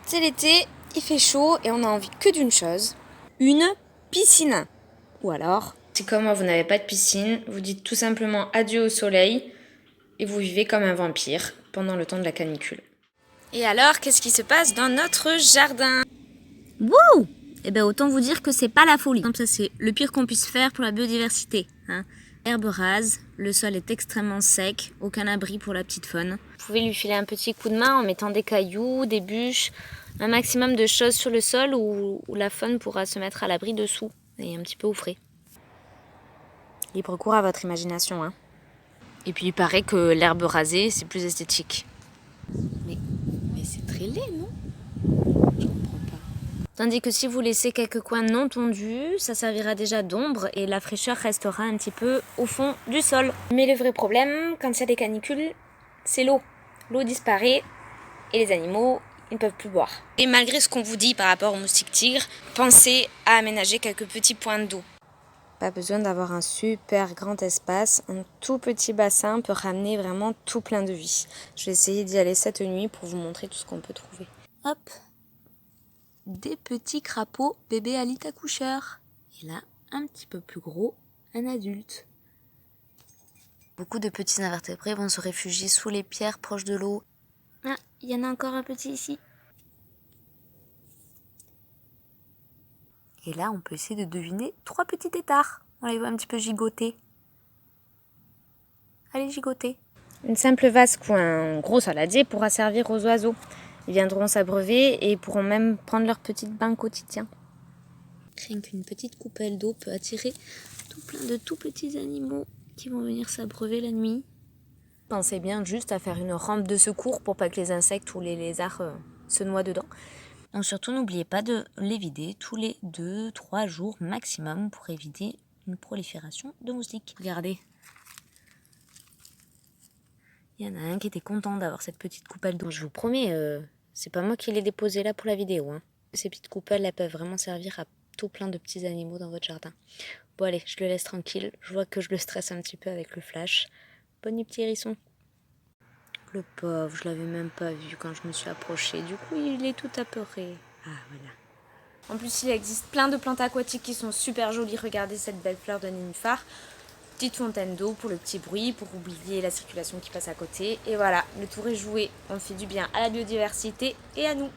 C'est l'été, il fait chaud et on a envie que d'une chose, une piscine. Ou alors, si comme moi vous n'avez pas de piscine, vous dites tout simplement adieu au soleil et vous vivez comme un vampire pendant le temps de la canicule. Et alors, qu'est-ce qui se passe dans notre jardin? Wouh! Eh bien, autant vous dire que c'est pas la folie. Ça, c'est le pire qu'on puisse faire pour la biodiversité. Herbe rase, le sol est extrêmement sec, aucun abri pour la petite faune. Vous pouvez lui filer un petit coup de main en mettant des cailloux, des bûches, un maximum de choses sur le sol où la faune pourra se mettre à l'abri dessous et un petit peu au frais. Libre cours à votre imagination. Et puis il paraît que l'herbe rasée, c'est plus esthétique. Mais c'est très laid, non? Je comprends pas. Tandis que si vous laissez quelques coins non tondus, ça servira déjà d'ombre et la fraîcheur restera un petit peu au fond du sol. Mais le vrai problème, quand il y a des canicules, c'est l'eau. L'eau disparaît et les animaux, ils ne peuvent plus boire. Et malgré ce qu'on vous dit par rapport aux moustiques tigres, pensez à aménager quelques petits points d'eau. Pas besoin d'avoir un super grand espace, un tout petit bassin peut ramener vraiment tout plein de vie. Je vais essayer d'y aller cette nuit pour vous montrer tout ce qu'on peut trouver. Hop, des petits crapauds bébés alites accoucheurs. Et là, un petit peu plus gros, un adulte. Beaucoup de petits invertébrés vont se réfugier sous les pierres proches de l'eau. Ah, il y en a encore un petit ici. Et là, on peut essayer de deviner 3 petits têtards. On les voit un petit peu gigoter. Allez, gigoter. Une simple vasque ou un gros saladier pourra servir aux oiseaux. Ils viendront s'abreuver et pourront même prendre leur petite bain quotidien. Rien qu'une petite coupelle d'eau peut attirer tout plein de tout petits animaux qui vont venir s'abreuver la nuit. Pensez bien juste à faire une rampe de secours pour pas que les insectes ou les lézards se noient dedans. Donc surtout, n'oubliez pas de les vider tous les 2-3 jours maximum pour éviter une prolifération de moustiques. Regardez. Il y en a un qui était content d'avoir cette petite coupelle d'eau. Je vous promets, c'est pas moi qui l'ai déposée là pour la vidéo. Ces petites coupelles, elles peuvent vraiment servir à tout plein de petits animaux dans votre jardin. Bon allez, je le laisse tranquille. Je vois que je le stresse un petit peu avec le flash. Bonne nuit petit hérisson. Le pauvre, je l'avais même pas vu quand je me suis approchée. Du coup, il est tout apeuré. Ah voilà. En plus, il existe plein de plantes aquatiques qui sont super jolies. Regardez cette belle fleur de nénuphar. Petite fontaine d'eau pour le petit bruit, pour oublier la circulation qui passe à côté. Et voilà, le tour est joué. On fait du bien à la biodiversité et à nous.